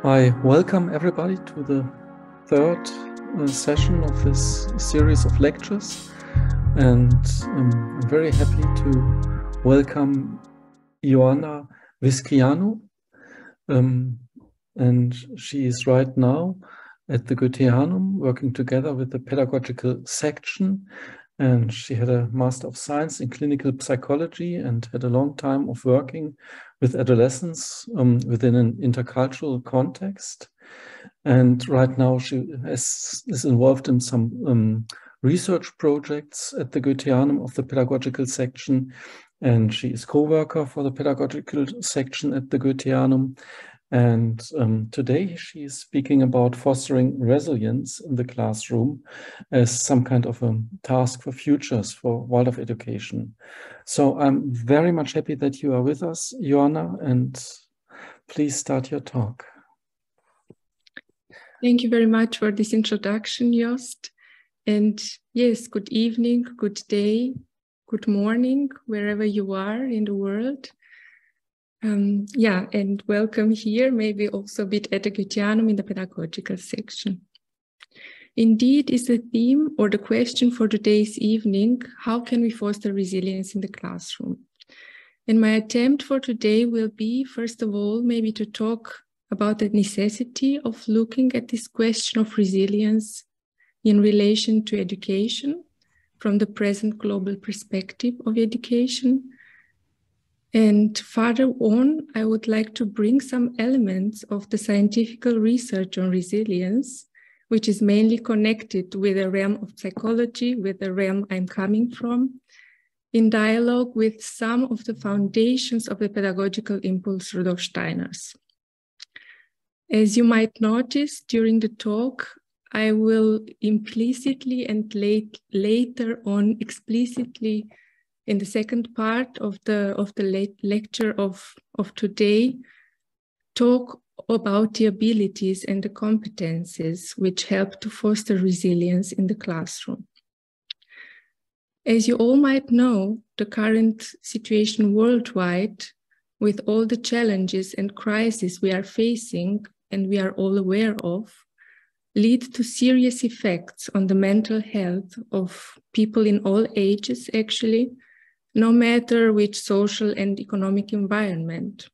I welcome everybody to the third session of this series of lectures, and I'm very happy to welcome Ioana Viscrianu, and she is right now at the Goetheanum working together with the pedagogical section, and she had a Master of Science in Clinical Psychology and had a long time of working with adolescents within an intercultural context. And right now she is involved in some research projects at the Goetheanum of the pedagogical section, and she is co-worker for the pedagogical section at the Goetheanum. And today she is speaking about fostering resilience in the classroom as some kind of a task for futures for Waldorf education. So I'm very much happy that you are with us, Ioana, and please start your talk. Thank you very much for this introduction, Jost. And yes, good evening, good day, good morning, wherever you are in the world. And welcome here, maybe also a bit at the Goetheanum in the pedagogical section. Indeed is the theme or the question for today's evening: how can we foster resilience in the classroom? And my attempt for today will be, first of all, maybe to talk about the necessity of looking at this question of resilience in relation to education from the present global perspective of education. And further on, I would like to bring some elements of the scientific research on resilience, which is mainly connected with the realm of psychology, with the realm I'm coming from, in dialogue with some of the foundations of the pedagogical impulse Rudolf Steiner's. As you might notice during the talk, I will implicitly and later on explicitly in the second part of the lecture of today, talk about the abilities and the competences which help to foster resilience in the classroom. As you all might know, the current situation worldwide, with all the challenges and crises we are facing and we are all aware of, lead to serious effects on the mental health of people in all ages, actually, no matter which social and economic environment.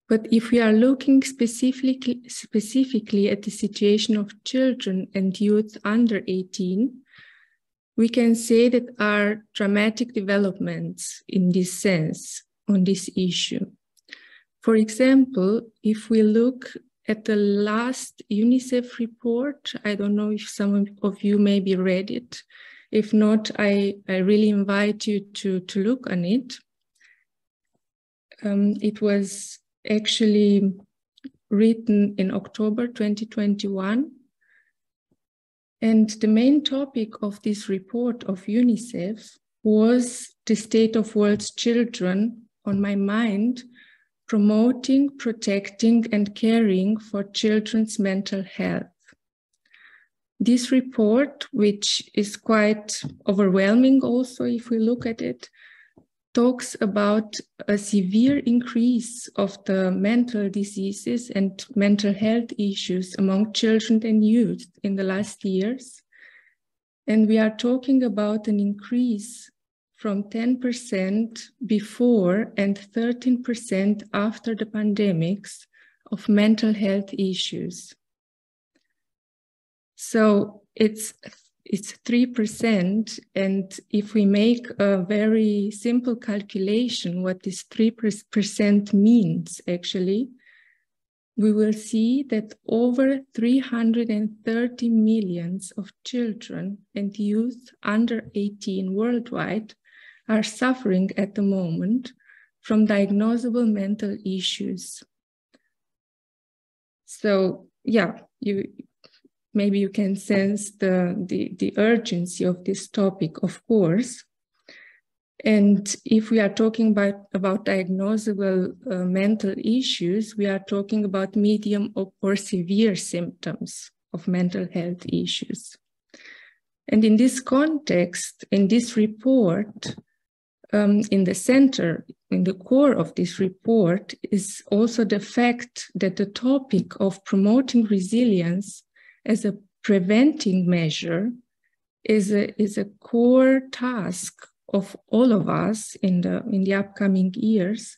But if we are looking specifically at the situation of children and youth under 18, we can say that are dramatic developments in this sense on this issue. For example, if we look at the last UNICEF report, I don't know if some of you maybe read it. If not, I really invite you to look on it. It was actually written in October 2021. And the main topic of this report of UNICEF was the state of world's children on my mind, promoting, protecting, and caring for children's mental health. This report, which is quite overwhelming also if we look at it, talks about a severe increase of the mental diseases and mental health issues among children and youth in the last years. And we are talking about an increase from 10% before and 13% after the pandemics of mental health issues. So it's 3%, and if we make a very simple calculation what this 3% means actually, we will see that over 330 million of children and youth under 18 worldwide are suffering at the moment from diagnosable mental issues. So yeah, maybe you can sense the urgency of this topic, of course. And if we are talking about diagnosable mental issues, we are talking about medium or severe symptoms of mental health issues. And in this context, in this report, in the center in the core of this report is also the fact that the topic of promoting resilience as a preventing measure is a core task of all of us in the upcoming years,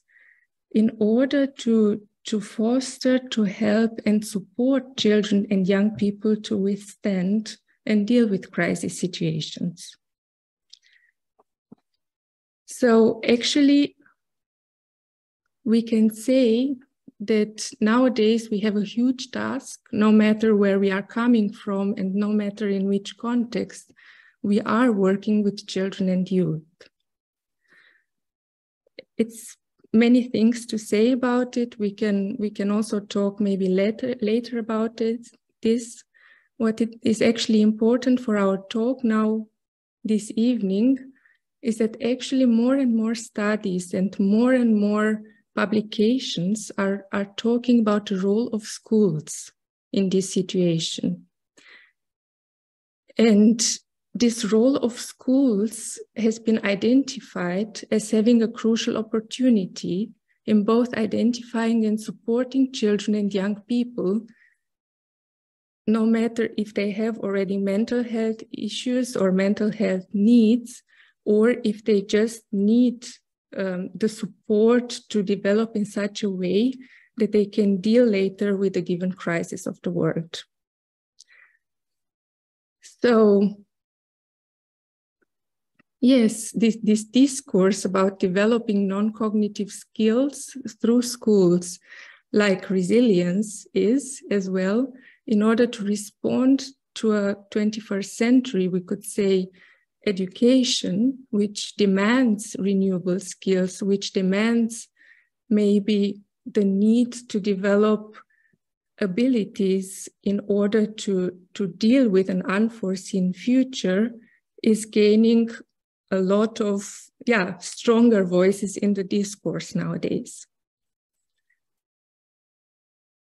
in order to foster, to help and support children and young people to withstand and deal with crisis situations. So actually, we can say that nowadays we have a huge task, no matter where we are coming from and no matter in which context, we are working with children and youth. It's many things to say about it. We can also talk maybe later about it. What it is actually important for our talk now this evening is that actually more and more studies and more publications are talking about the role of schools in this situation. And this role of schools has been identified as having a crucial opportunity in both identifying and supporting children and young people, no matter if they have already mental health issues or mental health needs, or if they just need the support to develop in such a way that they can deal later with a given crisis of the world. So, yes, this discourse about developing non-cognitive skills through schools, like resilience, is as well, in order to respond to a 21st century, we could say, education, which demands renewable skills, which demands maybe the need to develop abilities in order to deal with an unforeseen future, is gaining a lot of stronger voices in the discourse nowadays.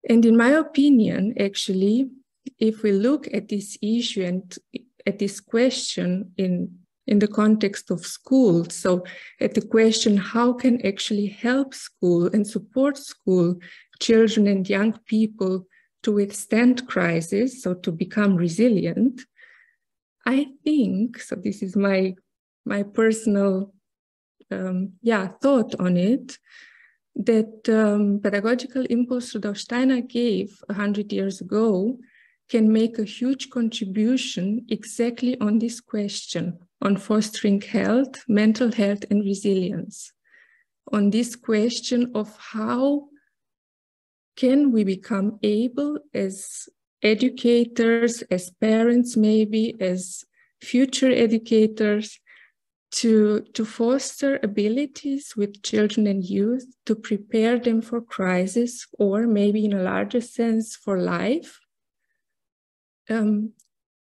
And in my opinion, actually, if we look at this issue and at this question in the context of school, so at the question, how can actually help school and support school children and young people to withstand crisis, so to become resilient, I think, so this is my personal thought on it, that pedagogical impulse Rudolf Steiner gave 100 years ago can make a huge contribution exactly on this question, on fostering health, mental health, and resilience, on this question of how can we become able as educators, as parents maybe, as future educators, to foster abilities with children and youth to prepare them for crisis, or maybe in a larger sense for life.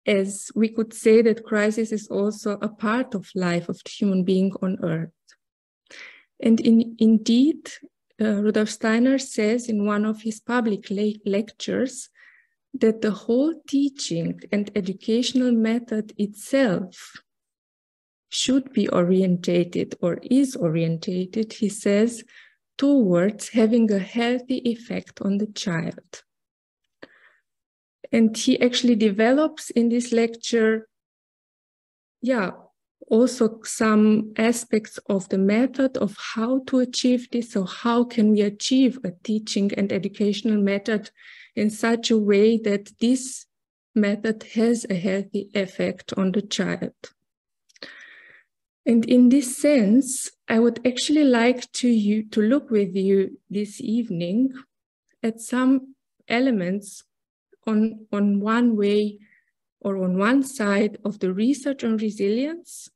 As we could say that crisis is also a part of life of the human being on earth. And indeed, Rudolf Steiner says in one of his public lectures that the whole teaching and educational method itself should be orientated, or is orientated, he says, towards having a healthy effect on the child. And he actually develops in this lecture, also some aspects of the method of how to achieve this. So how can we achieve a teaching and educational method in such a way that this method has a healthy effect on the child? And in this sense, I would actually like to look with you this evening at some elements on one way or on one side of the research on resilience,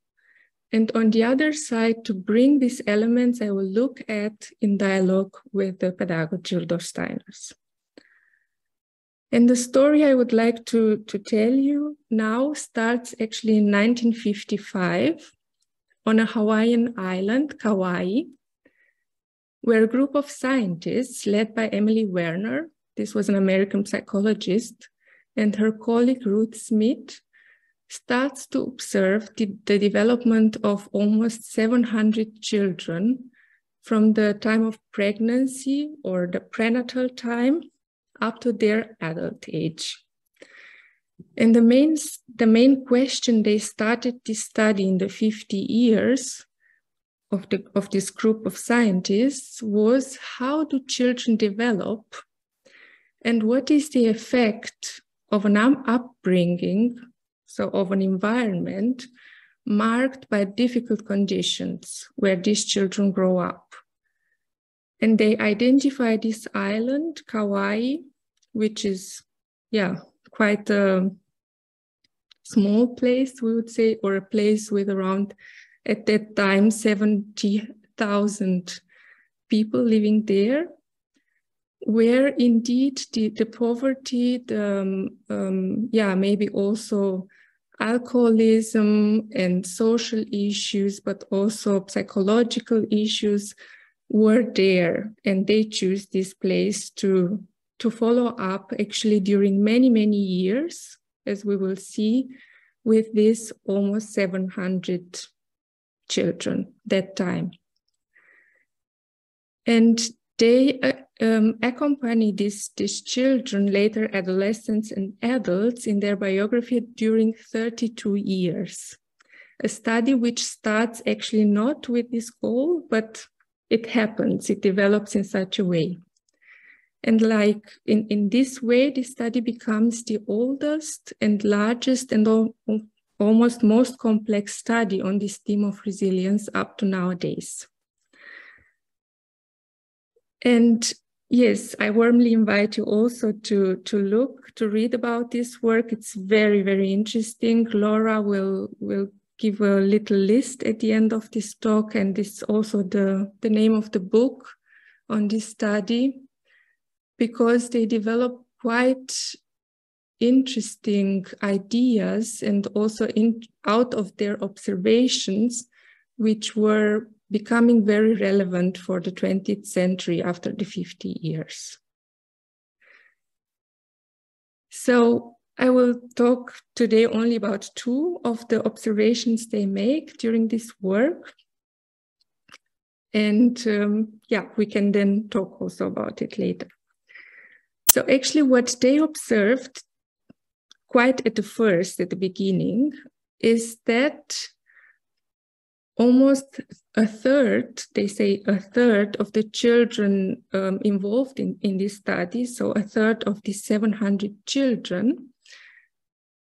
and on the other side, to bring these elements I will look at in dialogue with the pedagogy Rudolf Steiners. And the story I would like to tell you now starts actually in 1955 on a Hawaiian island, Kauai, where a group of scientists led by Emily Werner, this was an American psychologist, and her colleague Ruth Smith, starts to observe the development of almost 700 children from the time of pregnancy or the prenatal time up to their adult age. And the main question they started this study in the 50 years of this group of scientists was, how do children develop and what is the effect of an upbringing, so of an environment marked by difficult conditions where these children grow up. And they identify this island, Kauai, which is, quite a small place, we would say, or a place with around, at that time, 70,000 people living there, where indeed the poverty, maybe also alcoholism and social issues, but also psychological issues were there. And they choose this place to follow up actually during many, many years, as we will see, with this almost 700 children that time. And they accompany these children, later adolescents and adults, in their biography during 32 years. A study which starts actually not with this goal, but it happens, it develops in such a way. And like in this way, the study becomes the oldest and largest and almost most complex study on this theme of resilience up to nowadays. And yes, I warmly invite you also to read about this work. It's very, very interesting. Laura will give a little list at the end of this talk, and this is also the name of the book on this study, because they develop quite interesting ideas and also out of their observations, which were becoming very relevant for the 20th century after the 50 years. So I will talk today only about two of the observations they make during this work. And we can then talk also about it later. So actually what they observed quite at the beginning, is that almost a third, they say a third of the children involved in this study, so a third of the 700 children,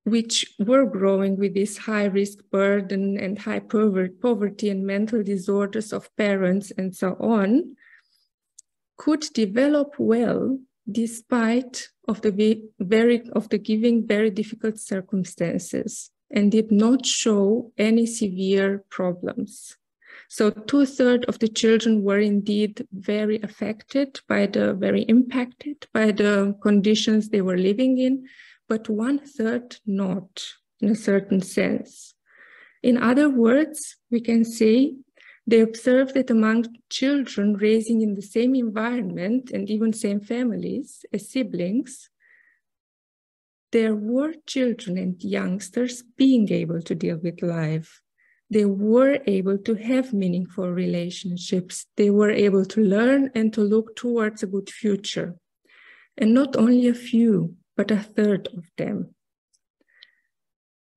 which were growing with this high risk burden and high poverty and mental disorders of parents and so on, could develop well despite of the given very difficult circumstances, and did not show any severe problems. So 2/3 of the children were indeed very impacted by the conditions they were living in, but 1/3 not, in a certain sense. In other words, we can say they observed that among children raising in the same environment and even same families as siblings, there were children and youngsters being able to deal with life. They were able to have meaningful relationships. They were able to learn and to look towards a good future. And not only a few, but a third of them.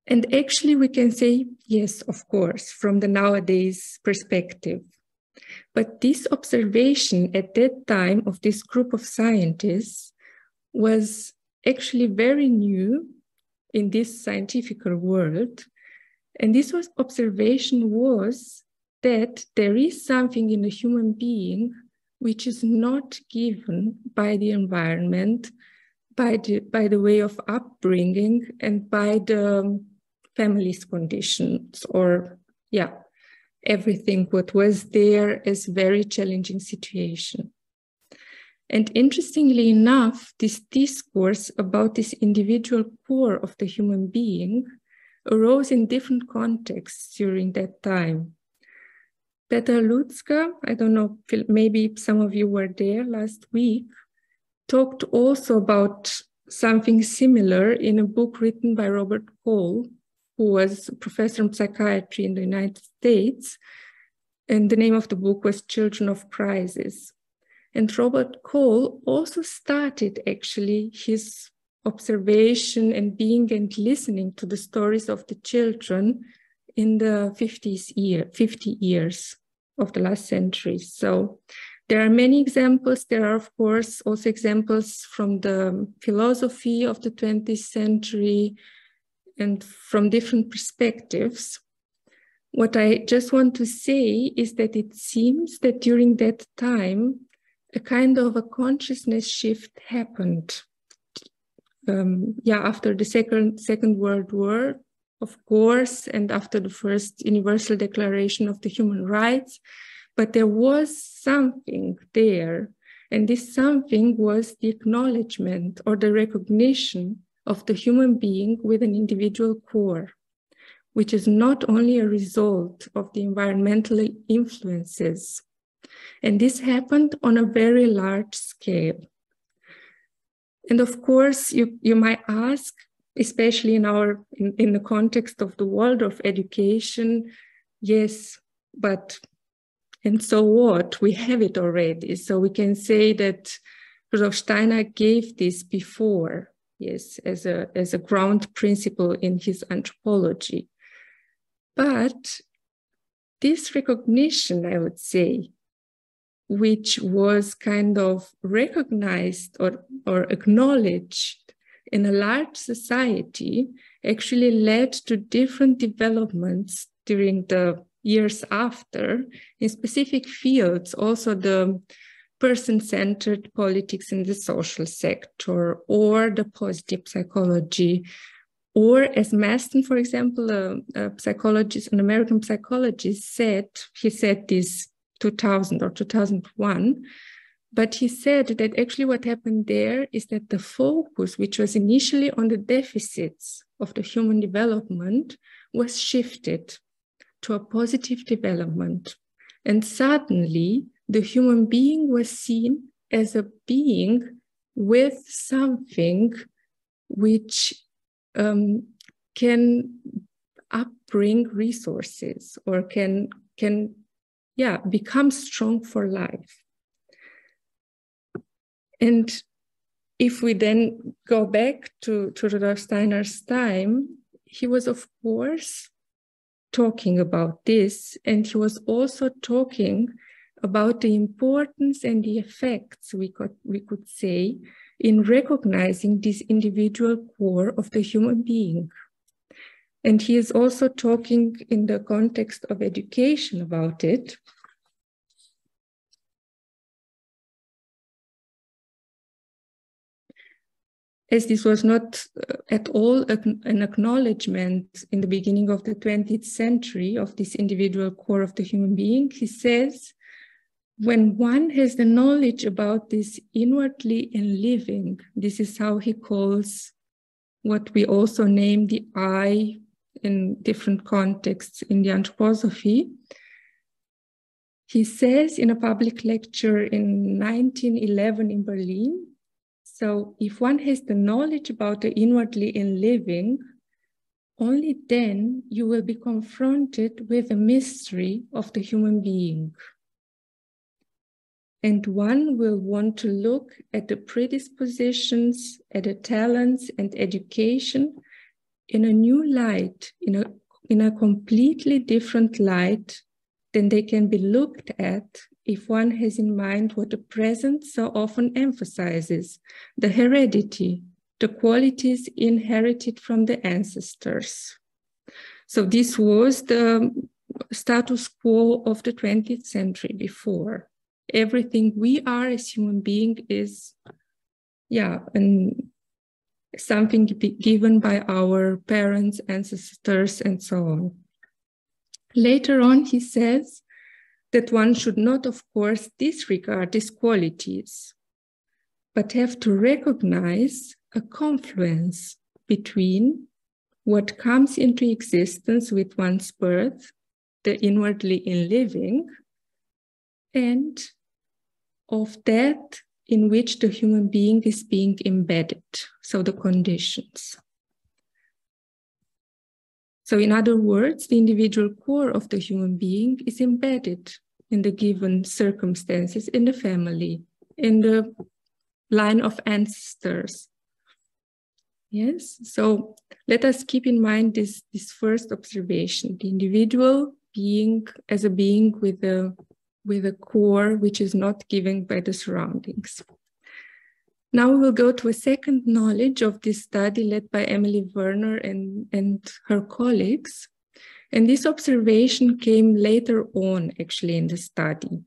And actually we can say, yes, of course, from the nowadays perspective. But this observation at that time of this group of scientists was actually very new in this scientific world. And this observation was that there is something in the human being which is not given by the environment, by the way of upbringing, and by the family's conditions, or everything what was there as very challenging situation. And interestingly enough, this discourse about this individual core of the human being arose in different contexts during that time. Peter Lutzka, I don't know, maybe some of you were there last week, talked also about something similar in a book written by Robert Cole, who was a professor of psychiatry in the United States. And the name of the book was Children of Crisis. And Robert Cole also started actually his observation and being and listening to the stories of the children in the 50 years of the last century. So there are many examples. There are, of course, also examples from the philosophy of the 20th century and from different perspectives. What I just want to say is that it seems that during that time, a kind of a consciousness shift happened. After the Second World War, of course, and after the first Universal Declaration of the Human Rights, but there was something there, and this something was the acknowledgement or the recognition of the human being with an individual core, which is not only a result of the environmental influences. And this happened on a very large scale. And of course, you might ask, especially in the context of the Waldorf education, yes, but and so what? We have it already. So we can say that Rudolf Steiner gave this before, yes, as a ground principle in his anthropology. But this recognition, I would say, which was kind of recognized or acknowledged in a large society, actually led to different developments during the years after in specific fields, also the person-centered politics in the social sector, or the positive psychology, or as Maston, for example, a psychologist, an American psychologist said, he said this 2000 or 2001, but he said that actually what happened there is that the focus, which was initially on the deficits of the human development, was shifted to a positive development. And suddenly the human being was seen as a being with something which can upbring resources or can become strong for life. And if we then go back to Rudolf Steiner's time, he was, of course, talking about this, and he was also talking about the importance and the effects, we could say, in recognizing this individual core of the human being. And he is also talking in the context of education about it. As this was not at all an acknowledgement in the beginning of the 20th century of this individual core of the human being, he says, when one has the knowledge about this inwardly in living, this is how he calls what we also name the I in different contexts in the anthroposophy. He says in a public lecture in 1911 in Berlin, so if one has the knowledge about the inwardly in living, only then you will be confronted with the mystery of the human being. And one will want to look at the predispositions, at the talents and education in a new light, in a completely different light than they can be looked at if one has in mind what the present so often emphasizes, the heredity, the qualities inherited from the ancestors. So this was the status quo of the 20th century before. Everything we are as human beings is, something given by our parents, ancestors, and so on. Later on, he says that one should not, of course, disregard these qualities, but have to recognize a confluence between what comes into existence with one's birth, the inwardly in living, and of that in which the human being is being embedded, so the conditions. So in other words, the individual core of the human being is embedded in the given circumstances, in the family, in the line of ancestors. Yes, so let us keep in mind this first observation, the individual being as a being with a core which is not given by the surroundings. Now we will go to a second knowledge of this study led by Emily Werner and her colleagues. And this observation came later on, actually, in the study.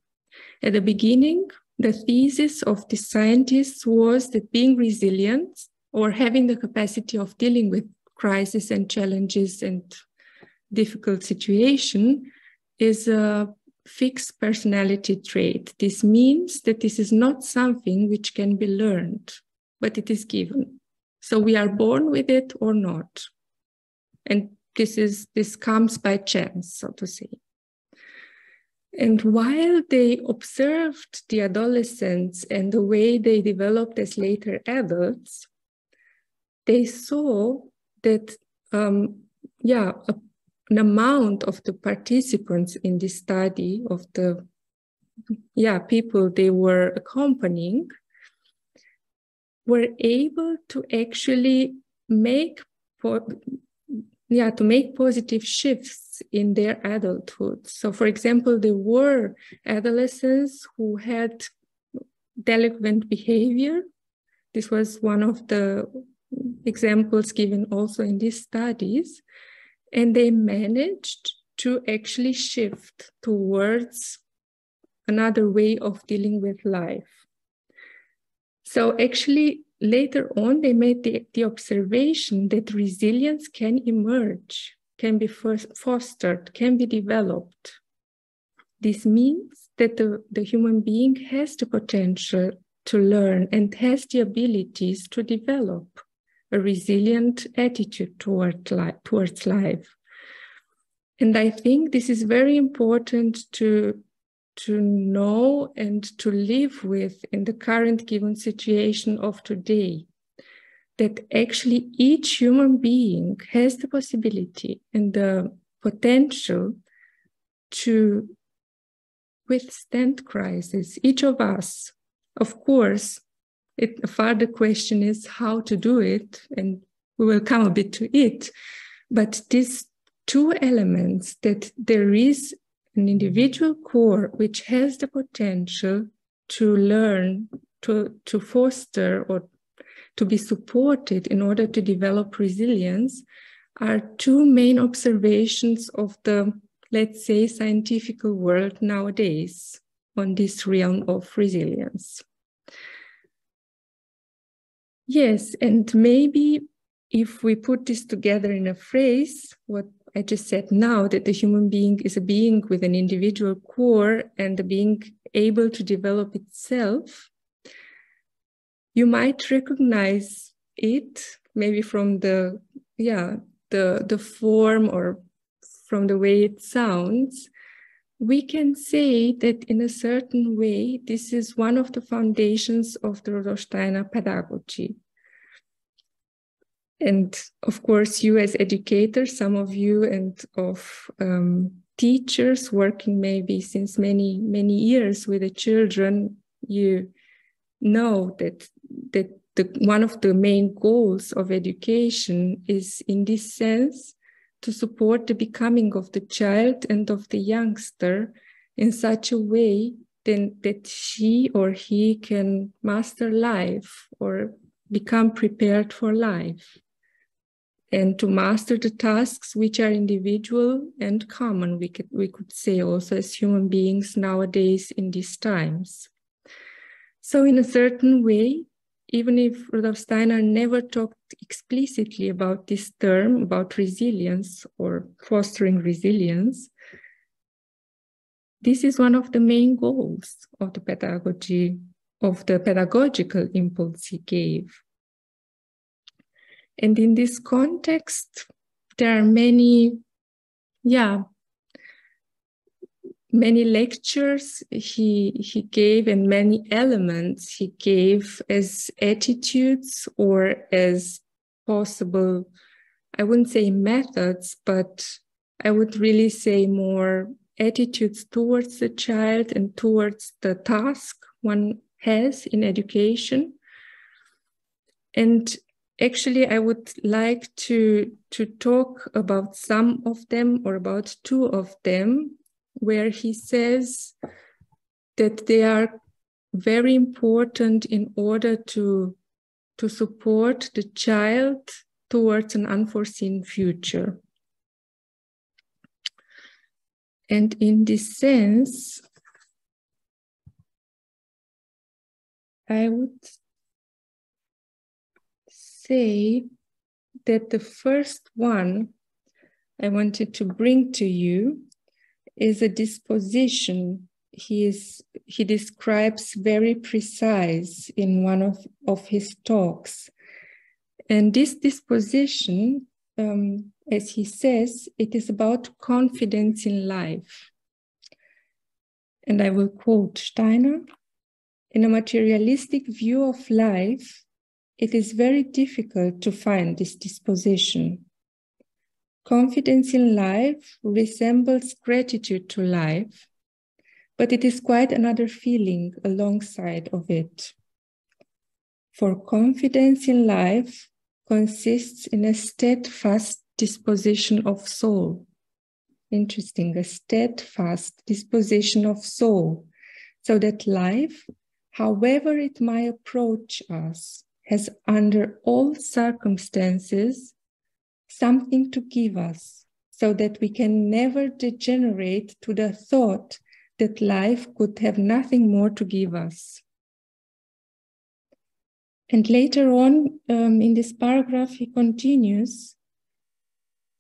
At the beginning, the thesis of the scientists was that being resilient or having the capacity of dealing with crises and challenges and difficult situations is a fixed personality trait. This means that this is not something which can be learned, but it is given. So we are born with it or not. And this comes by chance, so to say. And while they observed the adolescents and the way they developed as later adults, they saw that an amount of the participants in this study, of the people they were accompanying, were able to actually make positive shifts in their adulthood. So, for example, there were adolescents who had delinquent behavior. This was one of the examples given also in these studies. And they managed to actually shift towards another way of dealing with life. So actually, later on, they made the observation that resilience can emerge, can be fostered, can be developed. This means that the human being has the potential to learn and has the abilities to develop a resilient attitude towards life. And I think this is very important to know and to live with in the current given situation of today, that actually each human being has the possibility and the potential to withstand crisis, each of us. Of course, a further question is how to do it, and we will come a bit to it. But these two elements, that there is an individual core which has the potential to learn, to foster or to be supported in order to develop resilience, are two main observations of the, let's say, scientific world nowadays on this realm of resilience. Yes, and maybe if we put this together in a phrase, what I just said now, that the human being is a being with an individual core and a being able to develop itself, you might recognize it maybe from the form or from the way it sounds. We can say that in a certain way, this is one of the foundations of the Rudolf Steiner pedagogy. And of course, you as educators, some of you, and of teachers working maybe since many, many years with the children, you know that one of the main goals of education is, in this sense, to support the becoming of the child and of the youngster in such a way that she or he can master life or become prepared for life, and to master the tasks which are individual and common, we could say also as human beings nowadays in these times. So in a certain way, even if Rudolf Steiner never talked explicitly about this term, about resilience or fostering resilience, this is one of the main goals of the pedagogy, of the pedagogical impulse he gave. And in this context, there are many lectures he gave and many elements he gave as attitudes or as possible I wouldn't say methods, but I would really say more attitudes towards the child and towards the task one has in education. And actually, I would like to talk about some of them, or about two of them, where he says that they are very important in order to support the child towards an unforeseen future. And in this sense, I would say that the first one I wanted to bring to you is a disposition he describes very precise in one of his talks. And this disposition, as he says, it is about confidence in life. And I will quote Steiner: "In a materialistic view of life, it is very difficult to find this disposition. Confidence in life resembles gratitude to life, but it is quite another feeling alongside of it. For confidence in life consists in a steadfast disposition of soul." Interesting, a steadfast disposition of soul, so that life, however it might approach us, has under all circumstances something to give us, so that we can never degenerate to the thought that life could have nothing more to give us. And later on in this paragraph, he continues,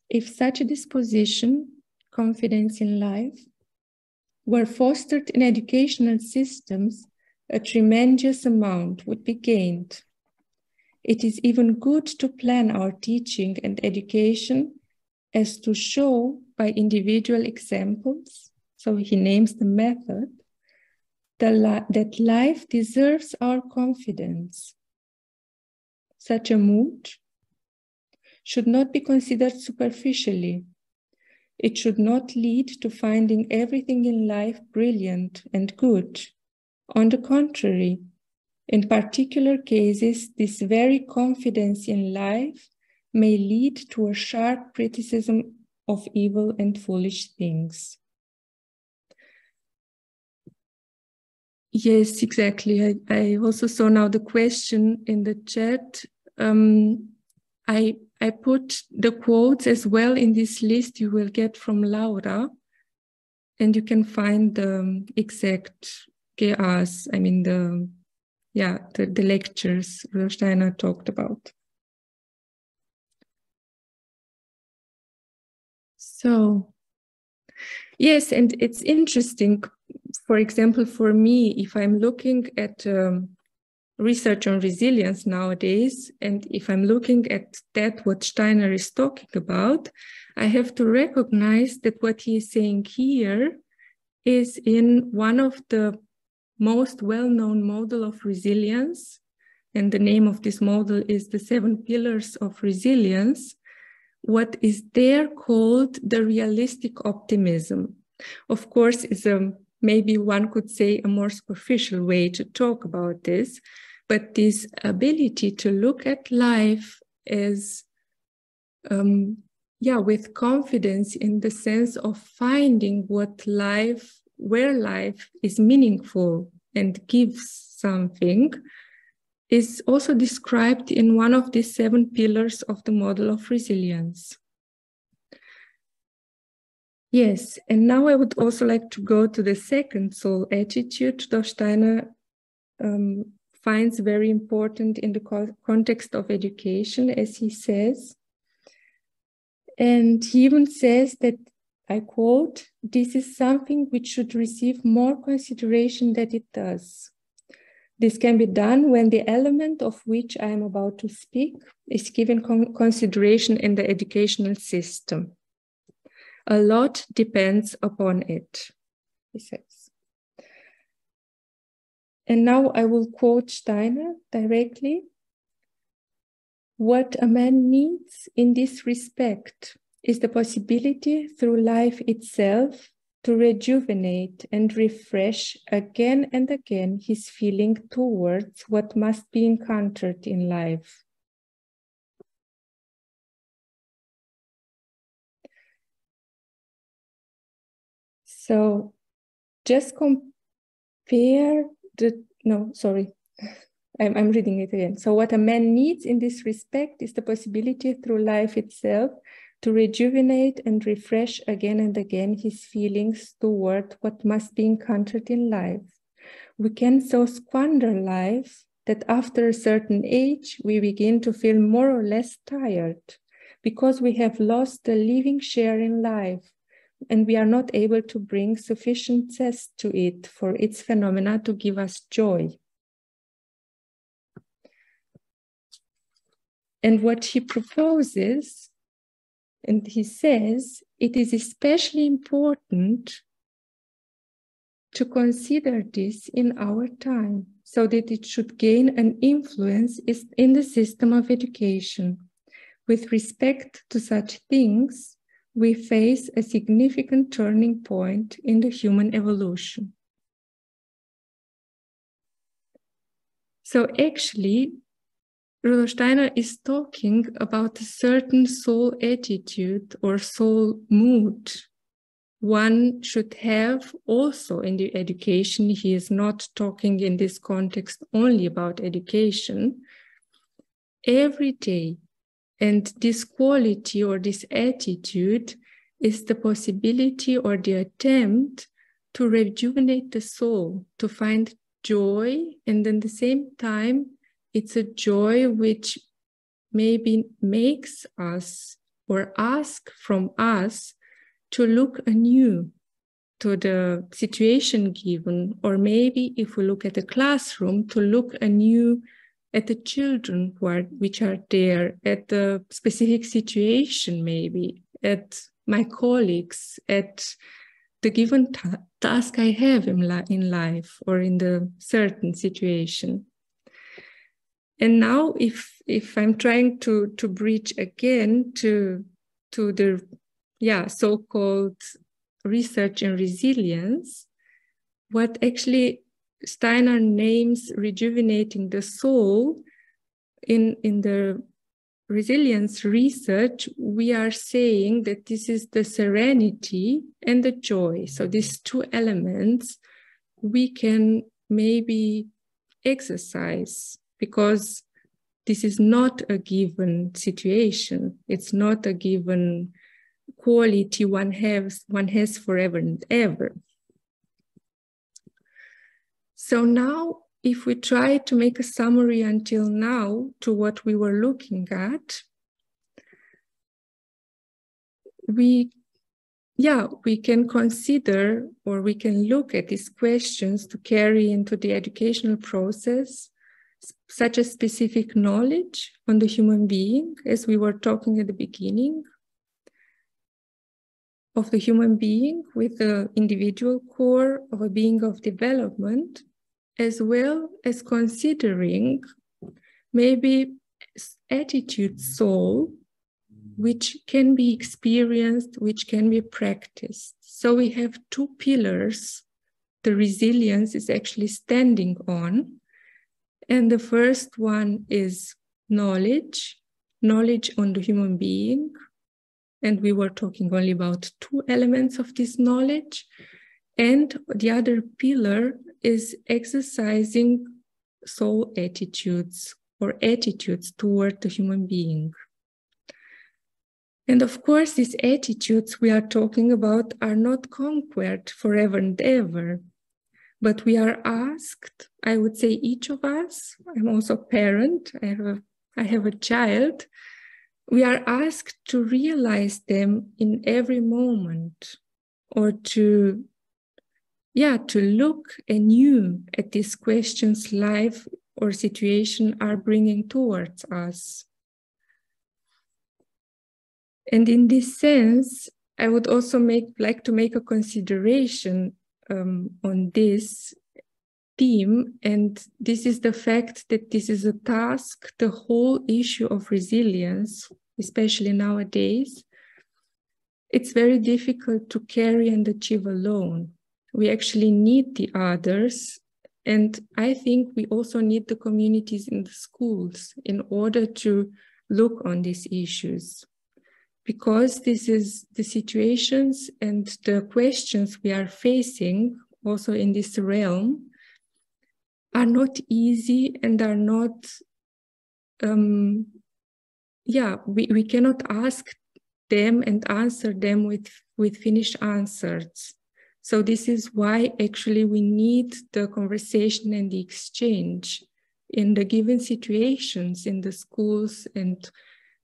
"If such a disposition, confidence in life, were fostered in educational systems, a tremendous amount would be gained. It is even good to plan our teaching and education as to show by individual examples," so he names the method, "that life deserves our confidence. Such a mood should not be considered superficially. It should not lead to finding everything in life brilliant and good. On the contrary, in particular cases, this very confidence in life may lead to a sharp criticism of evil and foolish things." Yes, exactly. I also saw now the question in the chat. I put the quotes as well in this list you will get from Laura, and you can find the exact GAs, I mean the lectures Steiner talked about. So, yes, and it's interesting, for example, for me, if I'm looking at research on resilience nowadays, and if I'm looking at that, what Steiner is talking about, I have to recognize that what he is saying here is in one of the most well-known model of resilience, and the name of this model is the 7 Pillars of Resilience, what is there called the realistic optimism. Of course, is maybe one could say a more superficial way to talk about this, but this ability to look at life as, with confidence, in the sense of finding where life is meaningful and gives something, is also described in one of the 7 pillars of the model of resilience. Yes, and now I would also like to go to the second soul attitude that Steiner finds very important in the context of education, as he says. And he even says that, I quote, "This is something which should receive more consideration than it does. This can be done when the element of which I am about to speak is given consideration in the educational system. A lot depends upon it," he says. And now I will quote Steiner directly. What a man needs in this respect is the possibility through life itself to rejuvenate and refresh again and again his feeling towards what must be encountered in life. So just compare I'm reading it again. So what a man needs in this respect is the possibility through life itself to rejuvenate and refresh again and again his feelings toward what must be encountered in life. We can so squander life that after a certain age, we begin to feel more or less tired because we have lost the living share in life and we are not able to bring sufficient zest to it for its phenomena to give us joy. And what he proposes, and he says, it is especially important to consider this in our time so that it should gain an influence in the system of education. With respect to such things, we face a significant turning point in the human evolution. So actually, Rudolf Steiner is talking about a certain soul attitude or soul mood one should have also in the education. He is not talking in this context only about education, every day. And this quality or this attitude is the possibility or the attempt to rejuvenate the soul, to find joy, and at the same time, it's a joy which maybe makes us or ask from us to look anew to the situation given, or maybe if we look at the classroom, to look anew at the children which are there, at the specific situation maybe, at my colleagues, at the given task I have in life or in the certain situation. And now if I'm trying to bridge again to the so-called research and resilience, what actually Steiner names rejuvenating the soul in the resilience research, we are saying that this is the serenity and the joy. So these two elements we can maybe exercise, because this is not a given situation. It's not a given quality one has forever and ever. So now, if we try to make a summary until now to what we were looking at, we can consider, or we can look at these questions to carry into the educational process, such as specific knowledge on the human being, as we were talking at the beginning, of the human being with the individual core of a being of development, as well as considering maybe attitude soul, which can be experienced, which can be practiced. So we have two pillars the resilience is actually standing on. And the first one is knowledge on the human being. And we were talking only about two elements of this knowledge. And the other pillar is exercising soul attitudes or attitudes toward the human being. And of course, these attitudes we are talking about are not conquered forever and ever, but we are asked, I would say each of us, I'm also a parent, I have a child, we are asked to realize them in every moment, or to look anew at these questions life or situation are bringing towards us. And in this sense, I would also like to make a consideration on this, theme, and this is the fact that this is a task, the whole issue of resilience, especially nowadays, it's very difficult to carry and achieve alone. We actually need the others, and I think we also need the communities in the schools in order to look on these issues. Because this is the situations and the questions we are facing also in this realm are not easy and are not, we cannot ask them and answer them with finished answers. So this is why actually we need the conversation and the exchange in the given situations in the schools and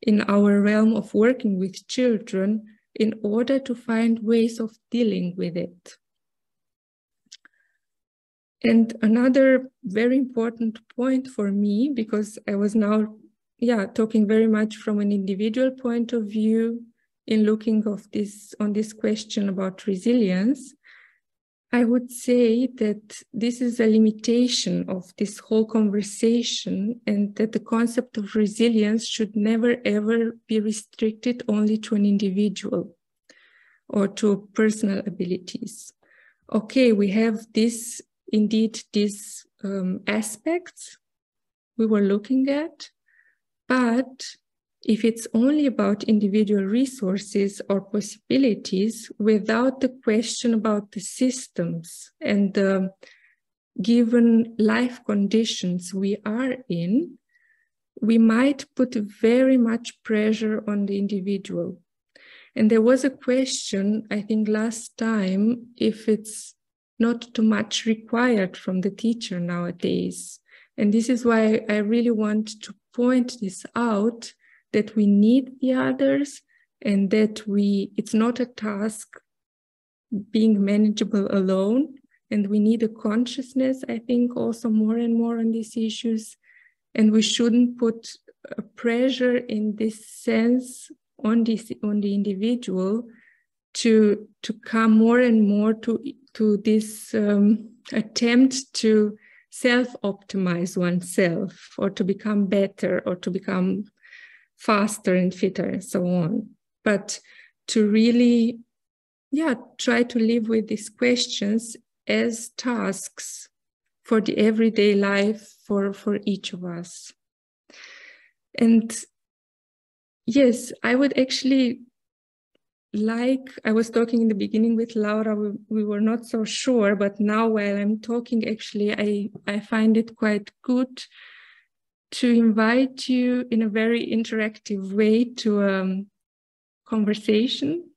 in our realm of working with children in order to find ways of dealing with it. And another very important point for me, because I was now talking very much from an individual point of view in looking on this question about resilience, I would say that this is a limitation of this whole conversation, and that the concept of resilience should never ever be restricted only to an individual or to personal abilities. Okay, we have these aspects we were looking at, but if it's only about individual resources or possibilities without the question about the systems and the given life conditions we are in, we might put very much pressure on the individual. And there was a question, I think last time, if it's not too much required from the teacher nowadays. And this is why I really want to point this out, that we need the others and that it's not a task being manageable alone. And we need a consciousness, I think, also more and more on these issues. And we shouldn't put a pressure in this sense on the individual to come more and more to this attempt to self-optimize oneself, or to become better, or to become faster and fitter and so on. But to really, try to live with these questions as tasks for the everyday life for each of us. And yes, I would actually I was talking in the beginning with Laura, we were not so sure, but now while I'm talking, actually, I find it quite good to invite you in a very interactive way to a conversation.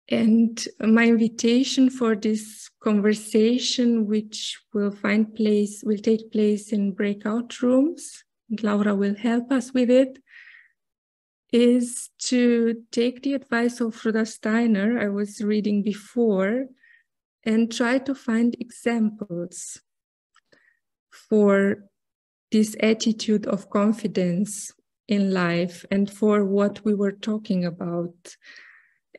And my invitation for this conversation, which will take place in breakout rooms, and Laura will help us with it, is to take the advice of Rudolf Steiner I was reading before and try to find examples for this attitude of confidence in life and for what we were talking about.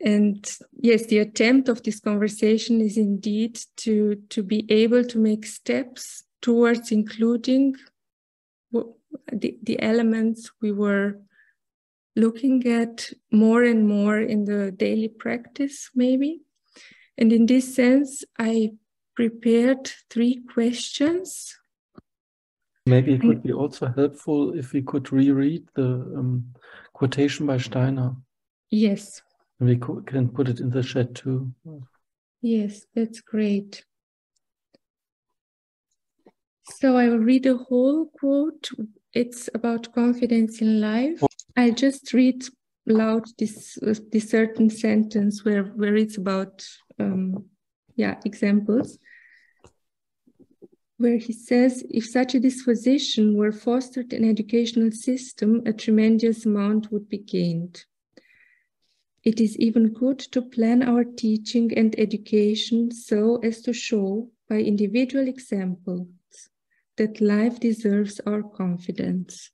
And yes, the attempt of this conversation is indeed to be able to make steps towards including the elements we were looking at more and more in the daily practice, maybe. And in this sense, I prepared 3 questions. Maybe it would be also helpful if we could reread the quotation by Steiner. Yes. We can put it in the chat too. Yes, that's great. So I will read the whole quote. It's about confidence in life. I'll just read loud this certain sentence where it's about examples, where he says, if such a disposition were fostered in educational system, a tremendous amount would be gained. It is even good to plan our teaching and education so as to show by individual examples that life deserves our confidence.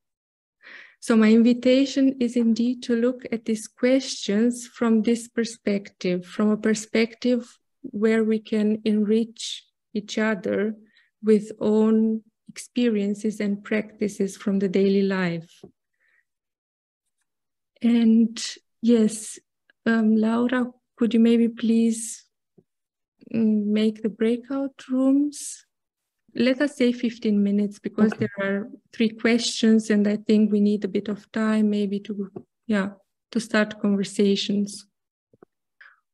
So my invitation is indeed to look at these questions from this perspective, from a perspective where we can enrich each other with own experiences and practices from the daily life. And yes, Laura, could you maybe please make the breakout rooms? Let us say 15 minutes, because Okay. there are 3 questions and I think we need a bit of time maybe to start conversations.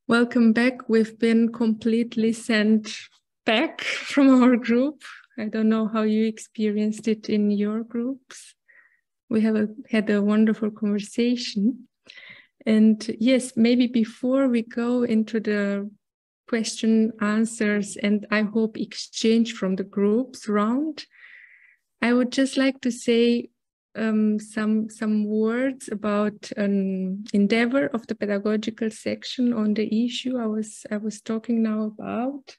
Welcome back. We've been completely sent back from our group. I don't know how you experienced it in your groups. We have had a wonderful conversation. And yes, maybe before we go into the question answers and I hope exchange from the groups round, I would just like to say some words about an endeavor of the pedagogical section on the issue I was talking now about,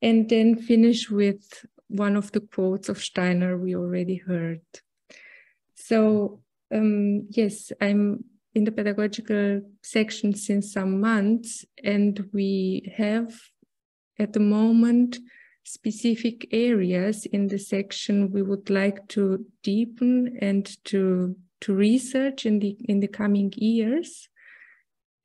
and then finish with one of the quotes of Steiner we already heard. So yes, I'm in the pedagogical section since some months, and we have at the moment specific areas in the section we would like to deepen and to research in the coming years.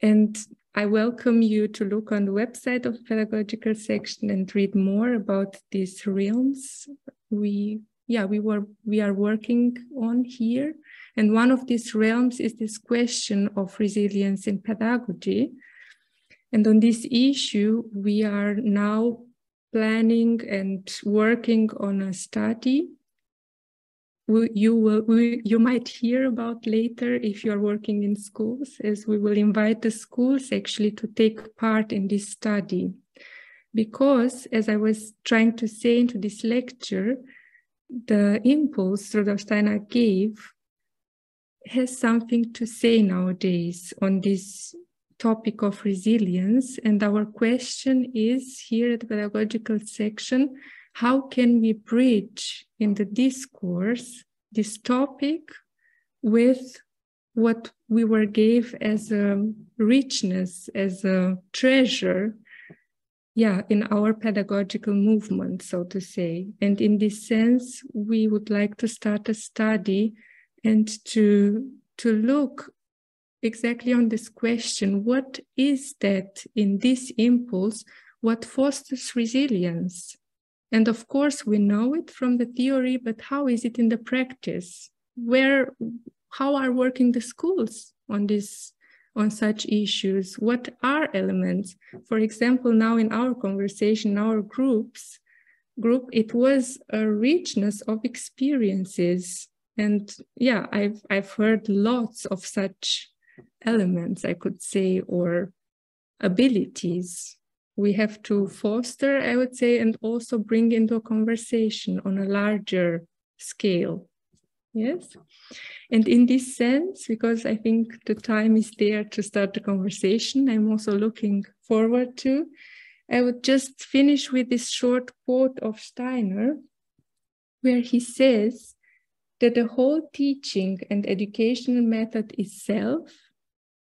And I welcome you to look on the website of the pedagogical section and read more about these realms we are working on here. And one of these realms is this question of resilience in pedagogy. And on this issue, we are now planning and working on a study you might hear about later if you're working in schools, as we will invite the schools actually to take part in this study. Because, as I was trying to say into this lecture, the impulse Rudolf Steiner gave has something to say nowadays on this topic of resilience. And our question is here at the pedagogical section, how can we bridge in the discourse this topic with what we were gave as a richness, as a treasure, in our pedagogical movement, so to say. And in this sense, we would like to start a study and to look exactly on this question, what is that in this impulse, what fosters resilience? And of course, we know it from the theory, but how is it in the practice? How are working the schools on such issues? What are elements? For example, now in our conversation, our group, it was a richness of experiences. And I've heard lots of such elements, I could say, or abilities we have to foster, I would say, and also bring into a conversation on a larger scale. Yes. And in this sense, because I think the time is there to start the conversation, I'm also looking forward to, I would just finish with this short quote of Steiner, where he says that the whole teaching and educational method itself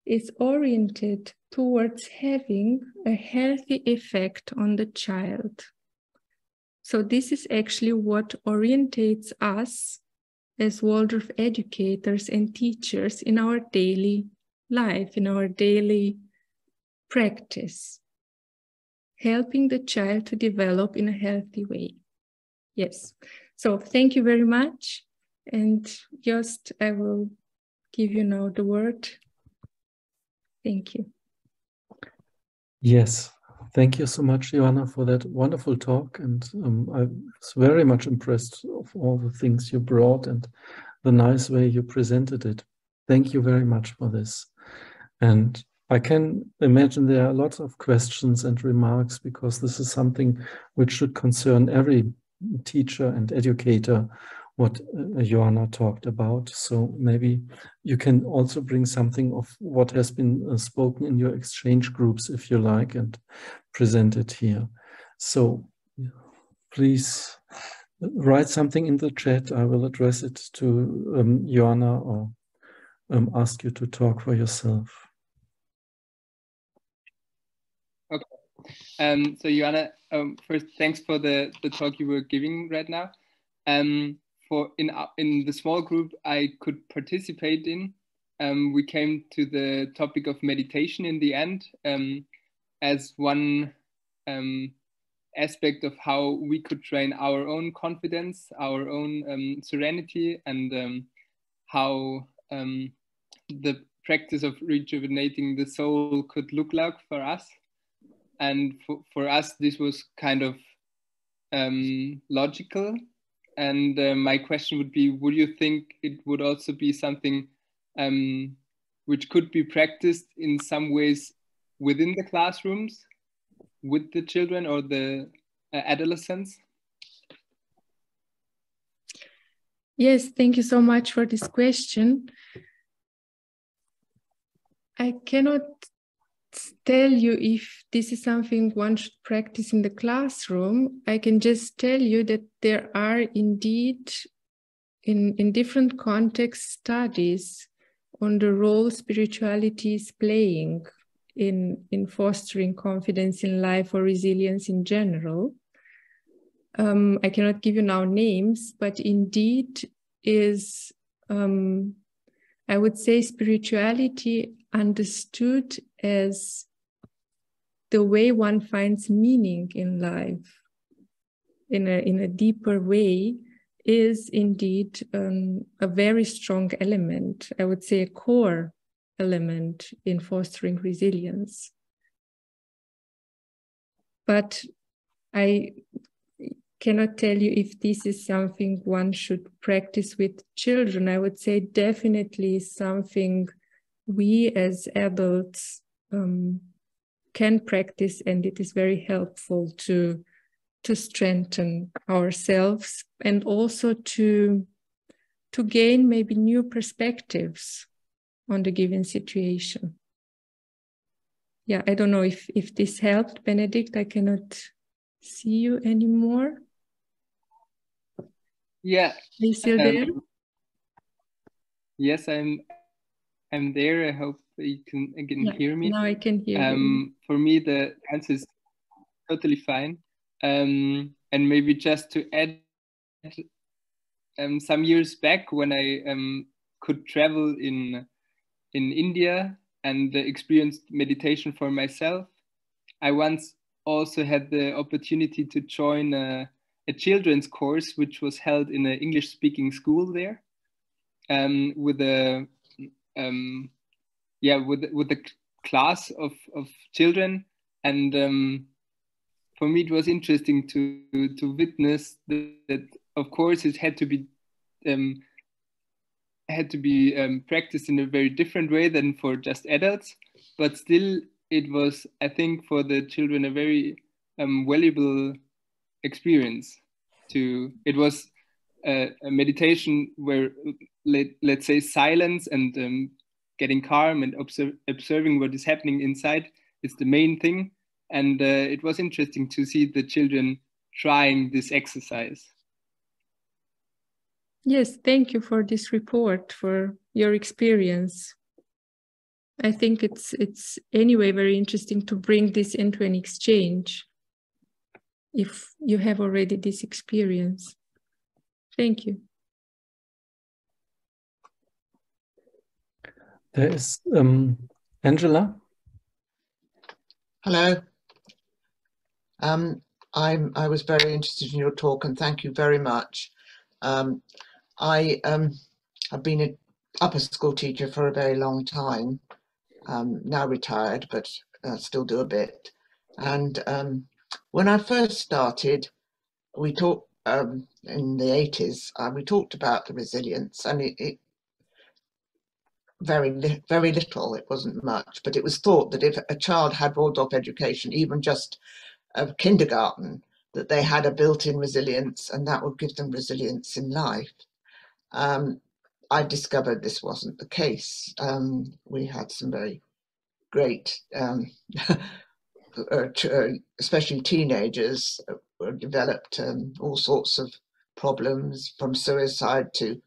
is oriented towards having a healthy effect on the child. So this is actually what orientates us as Waldorf educators and teachers in our daily life, in our daily practice, helping the child to develop in a healthy way. Yes, so thank you very much. And just, I will give you now the word. Thank you. Yes, thank you so much, Ioana, for that wonderful talk. And I was very much impressed of all the things you brought and the nice way you presented it. Thank you very much for this. And I can imagine there are lots of questions and remarks, because this is something which should concern every teacher and educator, what Ioana talked about. So maybe you can also bring something of what has been spoken in your exchange groups, if you like, and present it here. So please write something in the chat. I will address it to Ioana, or ask you to talk for yourself. Okay. So Ioana, first, thanks for the talk you were giving right now. In the small group I could participate in, we came to the topic of meditation in the end as one aspect of how we could train our own confidence, our own serenity, and how the practice of rejuvenating the soul could look like for us. And for us, this was kind of logical. And my question would be, would you think it would also be something which could be practiced in some ways within the classrooms with the children or the adolescents? Yes, thank you so much for this question. I cannot tell you if this is something one should practice in the classroom. I can just tell you that there are indeed in different contexts studies on the role spirituality is playing in fostering confidence in life or resilience in general. I cannot give you now names, but indeed is, I would say, spirituality understood as the way one finds meaning in life in a deeper way is indeed a very strong element, I would say a core element in fostering resilience. But I cannot tell you if this is something one should practice with children. I would say definitely something we as adults can practice, and it is very helpful to strengthen ourselves and also to gain maybe new perspectives on the given situation. Yeah, I don't know if this helped, Benedict. I cannot see you anymore. Yeah. Are you still there? Yes, I'm there. I hope you can again hear me. Now I can hear you. For me, the answer is totally fine. And maybe just to add, some years back when I could travel in India and experienced meditation for myself, I once also had the opportunity to join a children's course which was held in an English-speaking school there, with a with a class of children, and for me it was interesting to witness that of course it had to be practiced in a very different way than for just adults, but still it was, I think, for the children a very valuable experience. It was a meditation where, let's say, silence and getting calm and observing what is happening inside is the main thing. And it was interesting to see the children trying this exercise. Yes, thank you for this report, for your experience. I think it's anyway very interesting to bring this into an exchange if you have already this experience. Thank you. There is Angela. Hello. I was very interested in your talk, and thank you very much. I have been an upper school teacher for a very long time, now retired, but still do a bit. And when I first started, we talked in the 80s, we talked about the resilience, and it very little, it wasn't much, but it was thought that if a child had Waldorf education, even just of kindergarten, that they had a built-in resilience, and that would give them resilience in life. I discovered this wasn't the case. We had some very great, especially teenagers, developed all sorts of problems, from suicide to,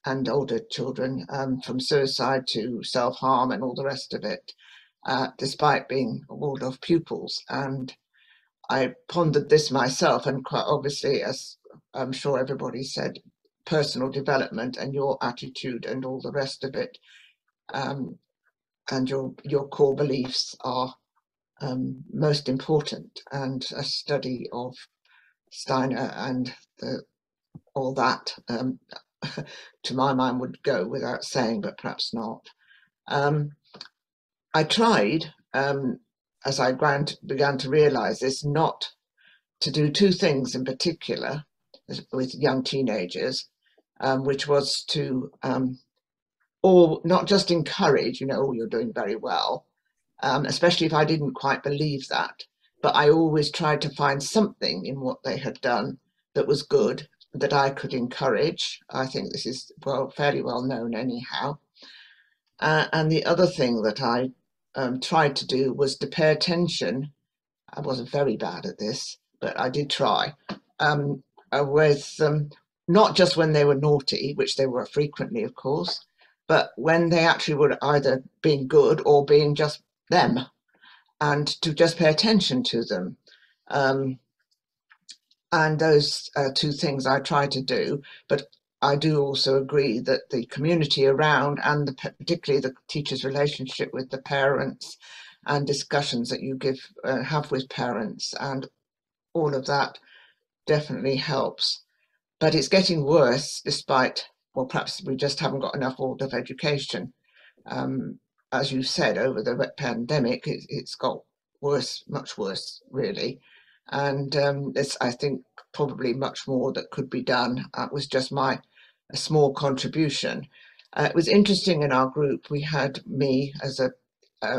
and older children, from suicide to self-harm and all the rest of it. despite being Waldorf pupils. And I pondered this myself, and quite obviously, as I'm sure everybody said, personal development and your attitude and all the rest of it, and your core beliefs are most important. And a study of Steiner and all that, to my mind, would go without saying, but perhaps not. I tried, as I began to realize this, not to do two things in particular with young teenagers, which was to or not just encourage, oh, you're doing very well, especially if I didn't quite believe that, but I always tried to find something in what they had done that was good, that I could encourage. I think this is fairly well known anyhow. And the other thing that I tried to do was to pay attention. I wasn't very bad at this, but I did try, with not just when they were naughty, which they were frequently, of course, but when they actually were either being good or being just them, and to just pay attention to them. And those two things I try to do, but I do also agree that the community around, and particularly the teacher's relationship with the parents and discussions that you have with parents and all of that definitely helps. But it's getting worse despite, well, perhaps we just haven't got enough Waldorf education. As you said, over the pandemic, it's got worse, much worse, really. And there's, I think, probably much more that could be done. It was just a small contribution. It was interesting in our group. We had me as a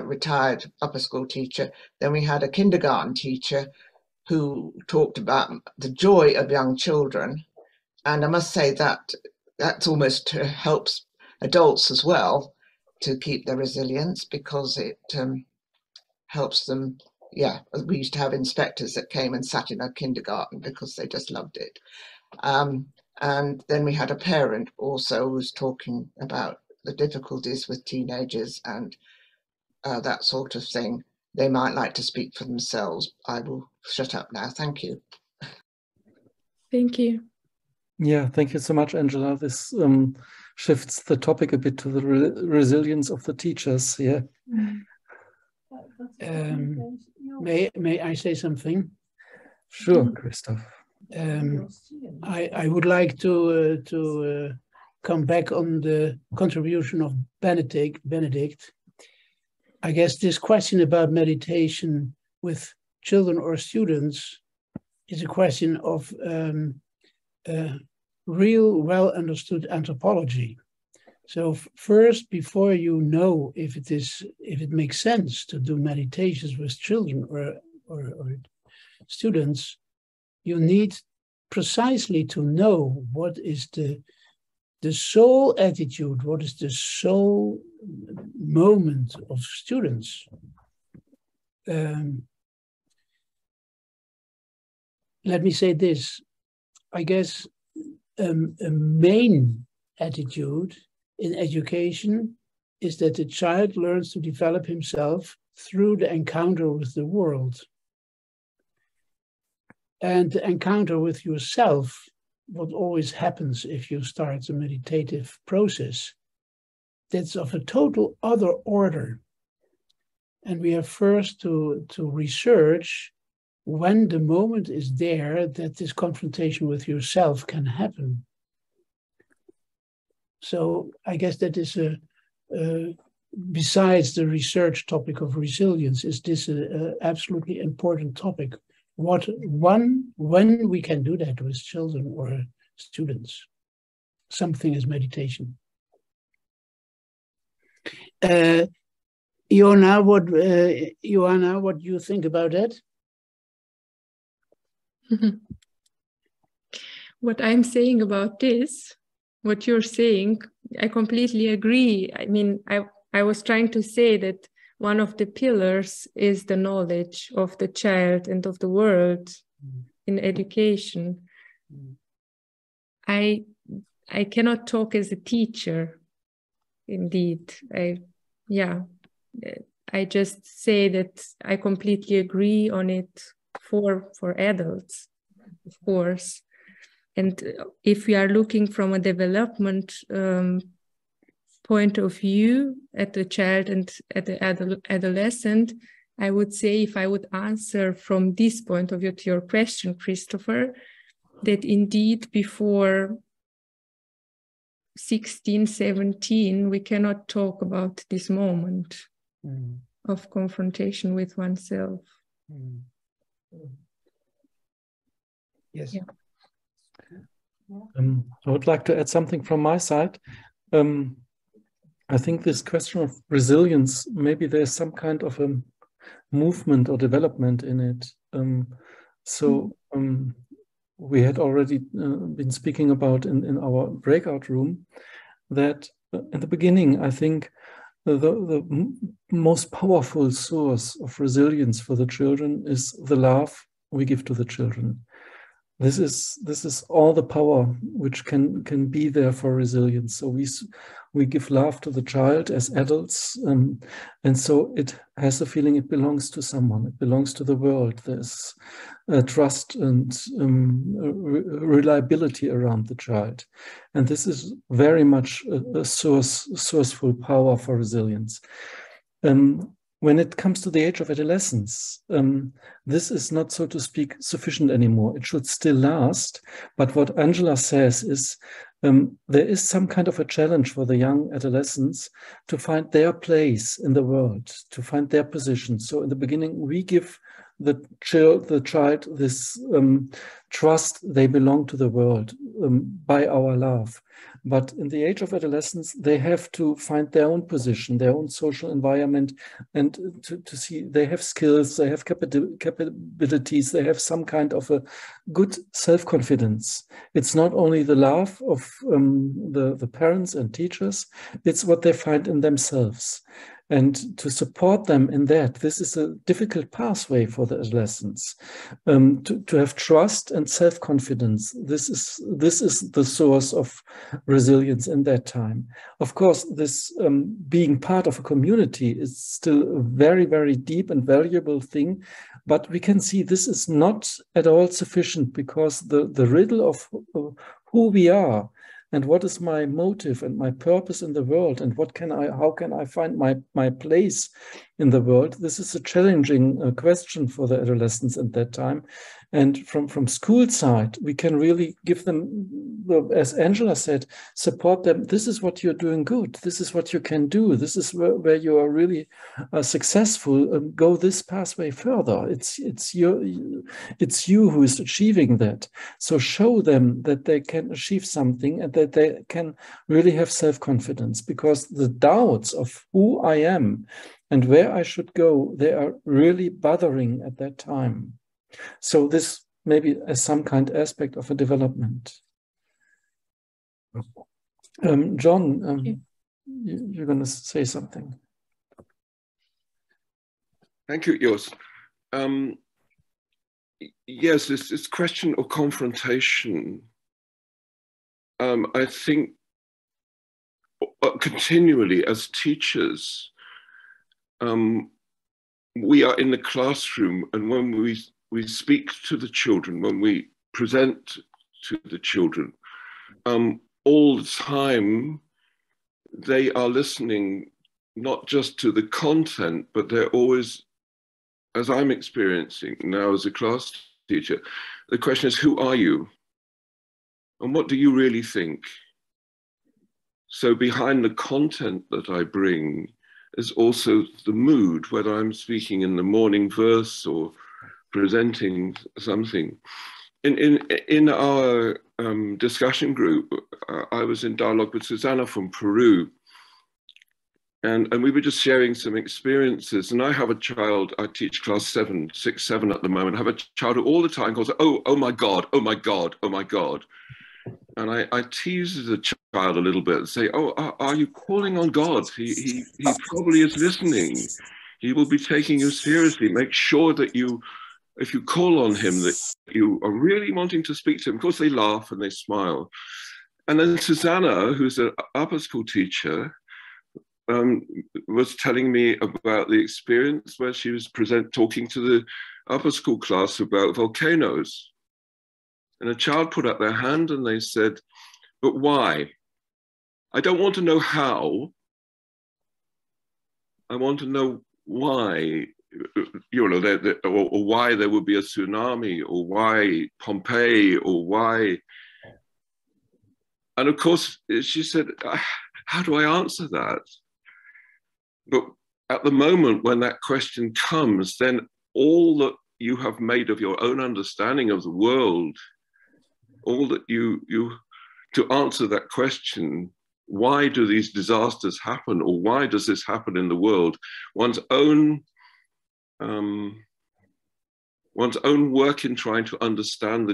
retired upper school teacher. Then we had a kindergarten teacher who talked about the joy of young children. And I must say that that's almost helps adults as well to keep their resilience, because it helps them. Yeah, we used to have inspectors that came and sat in our kindergarten because they just loved it. And then we had a parent also who was talking about the difficulties with teenagers and that sort of thing. They might like to speak for themselves. I will shut up now. Thank you. Thank you. Yeah, thank you so much, Angela. This shifts the topic a bit to the resilience of the teachers. Yeah. May I say something? Sure, Christoph. I would like to come back on the contribution of Benedict. I guess this question about meditation with children or students is a question of real, well understood anthropology. So first, before you know if it makes sense to do meditations with children or students, you need precisely to know what is the soul attitude, what is the soul moment of students. Let me say this. I guess a main attitude in education is that the child learns to develop himself through the encounter with the world. And the encounter with yourself, what always happens if you start a meditative process, that's of a total other order. And we have first to research when the moment is there that this confrontation with yourself can happen. So I guess that is besides the research topic of resilience, is this an absolutely important topic? When we can do that with children or students, something as meditation. Ioana, what do you think about that? What I'm saying about this, what you're saying, I completely agree. I mean, I was trying to say that one of the pillars is the knowledge of the child and of the world in education. I cannot talk as a teacher, indeed. I just say that I completely agree on it for adults, of course. And if we are looking from a development point of view at the child and at the adolescent, I would say, if I would answer from this point of view to your question, Christopher, that indeed before 16, 17, we cannot talk about this moment of confrontation with oneself. Yes. Yeah. I would like to add something from my side. I think this question of resilience, maybe there's some kind of a movement or development in it. We had already been speaking about in our breakout room that in the beginning, I think the most powerful source of resilience for the children is the love we give to the children. This is all the power which can be there for resilience. So we give love to the child as adults, and so it has the feeling it belongs to someone. It belongs to the world. There's trust and reliability around the child, and this is very much a sourceful power for resilience. When it comes to the age of adolescence, this is not, so to speak, sufficient anymore. It should still last. But what Angela says is there is some kind of a challenge for the young adolescents to find their place in the world, to find their position. So in the beginning, we give the child this trust they belong to the world by our love. But in the age of adolescence, they have to find their own position, their own social environment, and to see they have skills, they have capabilities, they have some kind of a good self-confidence. It's not only the love of the parents and teachers, it's what they find in themselves. And to support them in that, this is a difficult pathway for the adolescents. To have trust and self-confidence, this is the source of resilience in that time. Of course, this being part of a community is still a very, very deep and valuable thing, but we can see this is not at all sufficient, because the riddle of who we are and what is my motive and my purpose in the world, and how can I find my place in the world? This is a challenging question for the adolescents at that time. And from school side, we can really give them, as Angela said, support them. This is what you're doing good. This is what you can do. This is where you are really successful. Go this pathway further. It's you who is achieving that. So show them that they can achieve something and that they can really have self-confidence, because the doubts of who I am and where I should go, they are really bothering at that time. So this maybe as some kind aspect of a development. John, you're going to say something. Thank you, Jos. Yes, this question of confrontation, I think continually as teachers, we are in the classroom, and when we speak to the children, when we present to the children, all the time they are listening not just to the content, but they're always, as I'm experiencing now as a class teacher, the question is, who are you? And what do you really think? So behind the content that I bring is also the mood, whether I'm speaking in the morning verse or presenting something. In our discussion group, I was in dialogue with Susanna from Peru, and we were just sharing some experiences. And I have a child, I teach class 6, 7 at the moment. I have a child who all the time calls, oh my God, oh my God, oh my God. And I tease the child a little bit and say, oh, are you calling on God? He probably is listening. He will be taking you seriously. Make sure that if you call on him, that you are really wanting to speak to him. Of course, they laugh and they smile. And then Susanna, who's an upper school teacher, was telling me about the experience where she was talking to the upper school class about volcanoes. And a child put up their hand and they said, "But why? I don't want to know how. I want to know why, you know, or why there would be a tsunami, or why Pompeii, or why." And of course, she said, "How do I answer that?" But at the moment when that question comes, then all that you have made of your own understanding of the world, all that to answer that question, why do these disasters happen, or why does this happen in the world, one's own work in trying to understand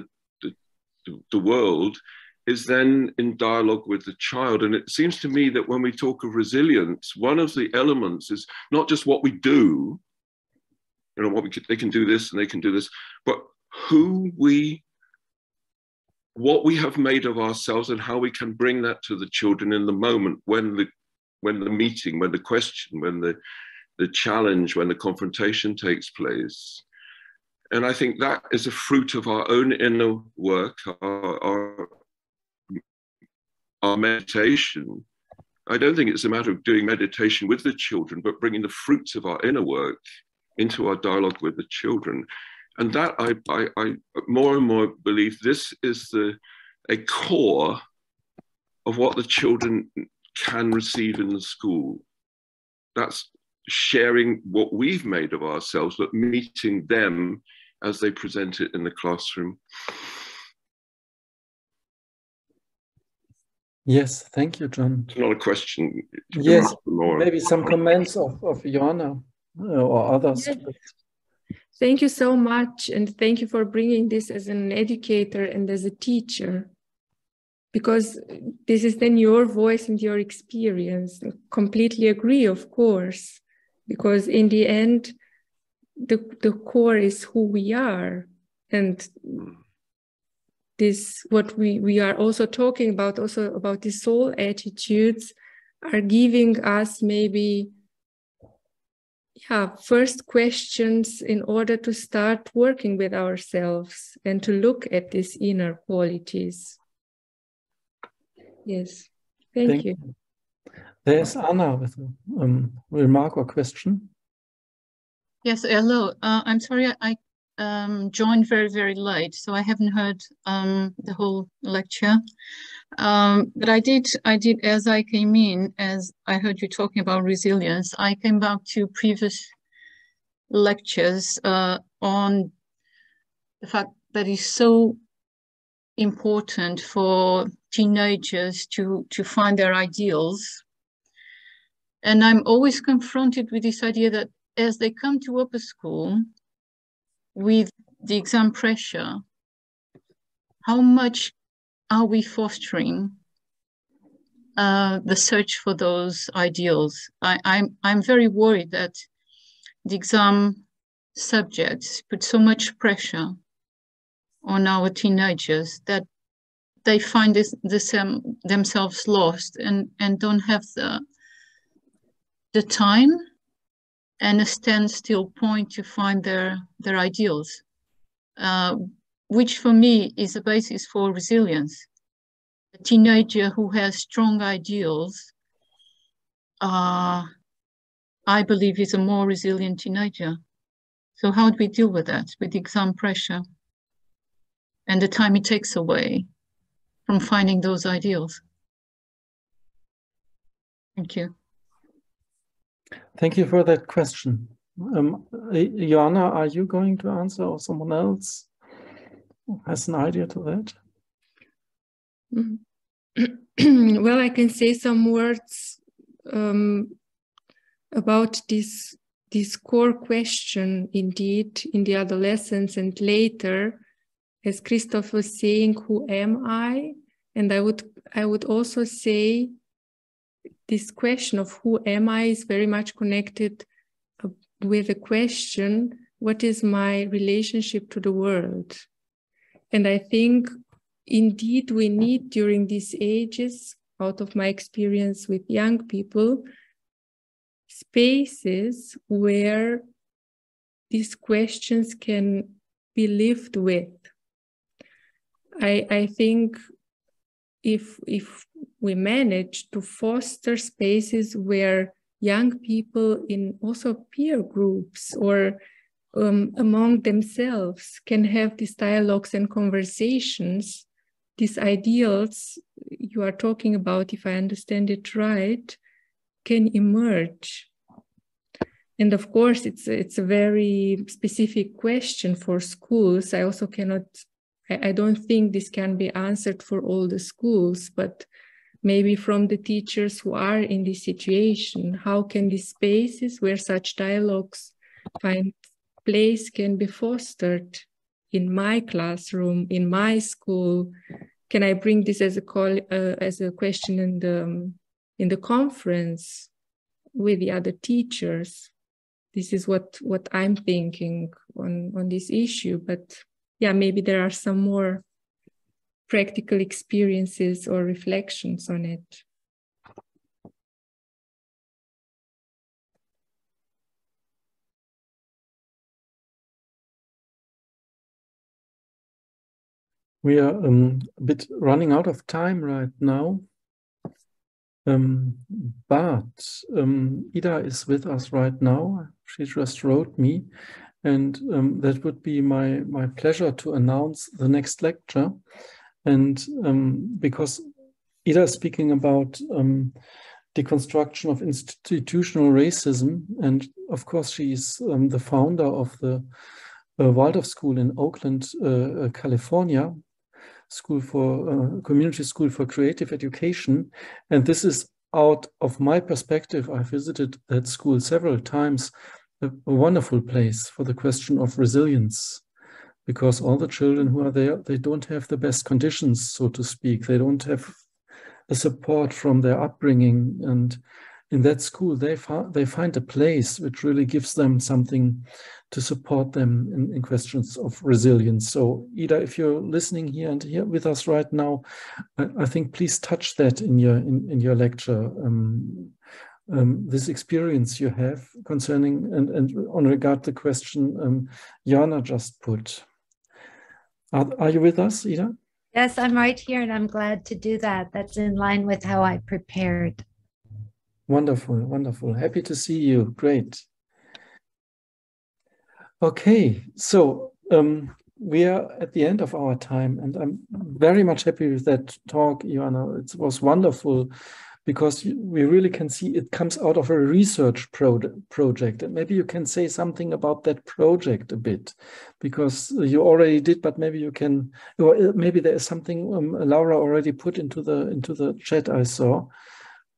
the world is then in dialogue with the child. And it seems to me that when we talk of resilience, one of the elements is not just what we do, you know, they can do this and they can do this, but what we have made of ourselves and how we can bring that to the children in the moment when the meeting, when the question, when the challenge, when the confrontation takes place. And I think that is a fruit of our own inner work, our meditation. I don't think it's a matter of doing meditation with the children, but bringing the fruits of our inner work into our dialogue with the children. And that I more and more believe this is a core of what the children can receive in the school. That's sharing what we've made of ourselves, but meeting them as they present it in the classroom. Yes, thank you, John. It's not a question. Yes, maybe some comments of Ioana or others. Yes. Thank you so much, and thank you for bringing this as an educator and as a teacher, because this is then your voice and your experience. I completely agree, of course, because in the end, the core is who we are, and this what we are also talking about, also about the soul attitudes, are giving us maybe first questions in order to start working with ourselves and to look at these inner qualities. Yes, thank you. There's Anna with a remark or question. Yes, hello. I'm sorry, I joined very, very late, so I haven't heard the whole lecture. But I did, as I came in, as I heard you talking about resilience, I came back to previous lectures on the fact that it's so important for teenagers to find their ideals. And I'm always confronted with this idea that as they come to upper school with the exam pressure, how much are we fostering the search for those ideals? I'm very worried that the exam subjects put so much pressure on our teenagers that they find themselves lost and don't have the time and a standstill point to find their ideals, which for me is a basis for resilience. A teenager who has strong ideals, I believe, is a more resilient teenager. So how do we deal with that, with the exam pressure and the time it takes away from finding those ideals? Thank you. Thank you for that question. Ioana, are you going to answer, or someone else has an idea to that? Well, I can say some words about this core question, indeed, in the adolescence and later, as Christoph was saying, who am I? And I would also say this question of who am I is very much connected with the question, what is my relationship to the world? And I think indeed we need during these ages, out of my experience with young people, spaces where these questions can be lived with. I think if we manage to foster spaces where young people in also peer groups or among themselves can have these dialogues and conversations, these ideals you are talking about, if I understand it right, can emerge. And of course, it's a very specific question for schools. I also I don't think this can be answered for all the schools, but maybe from the teachers who are in this situation, how can these spaces where such dialogues find place can be fostered in my classroom, in my school? Can I bring this as a question in the conference with the other teachers? This is what I'm thinking on this issue. But yeah, maybe there are some more practical experiences or reflections on it. We are a bit running out of time right now. But Ida is with us right now. She just wrote me, and that would be my pleasure to announce the next lecture. And because Ida is speaking about deconstruction of institutional racism, and of course she is the founder of the Waldorf School in Oakland, California, School for Community School for Creative Education. And this is, out of my perspective, I visited that school several times, a wonderful place for the question of resilience, because all the children who are there, they don't have the best conditions, so to speak. They don't have the support from their upbringing. And in that school, they find a place which really gives them something to support them in questions of resilience. So Ida, if you're listening here and here with us right now, I think please touch that in your lecture. This experience you have concerning and on regard the question Ioana just put. Are you with us, Ida? Yes, I'm right here, and I'm glad to do that. That's in line with how I prepared. Wonderful, wonderful. Happy to see you. Great. Okay, so we are at the end of our time, and I'm very much happy with that talk, Ioana. It was wonderful because we really can see it comes out of a research project. And maybe you can say something about that project a bit, because you already did, but maybe you can, or maybe there is something Laura already put into the chat I saw.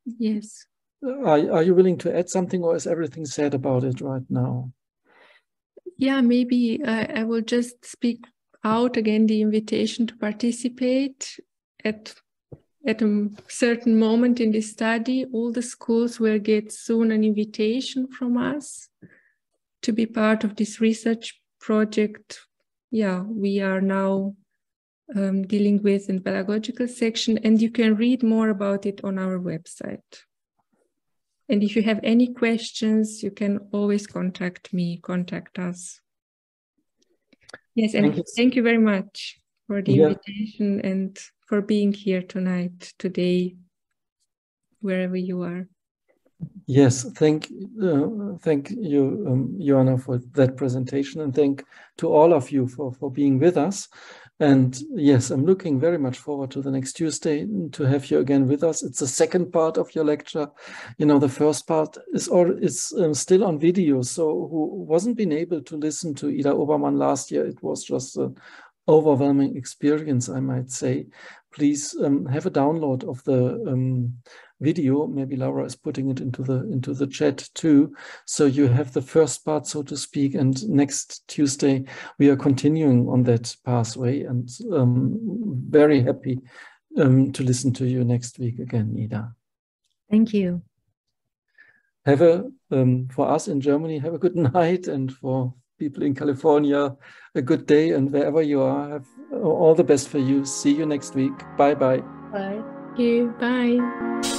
Yes. Are you willing to add something, or is everything said about it right now? Yeah, maybe I will just speak out again the invitation to participate at a certain moment in the study. All the schools will get soon an invitation from us to be part of this research project. Yeah, we are now dealing with in the pedagogical section, and you can read more about it on our website. And if you have any questions, you can always contact me, contact us. Yes, and thank you very much for the invitation and for being here tonight, today, wherever you are. Yes, thank you, Ioana, for that presentation, and thank to all of you for being with us. And yes, I'm looking very much forward to the next Tuesday to have you again with us. It's the second part of your lecture. You know, the first part is still on video. So who wasn't been able to listen to Ida Obermann last year, it was just an overwhelming experience, I might say. Please have a download of the video. Maybe Laura is putting it into the chat too. So you have the first part, so to speak, and next Tuesday we are continuing on that pathway, and very happy to listen to you next week again, Ida. Thank you. Have for us in Germany, have a good night, and for people in California, a good day, and wherever you are, have all the best for you. See you next week. Bye-bye. Bye. Thank you. Bye.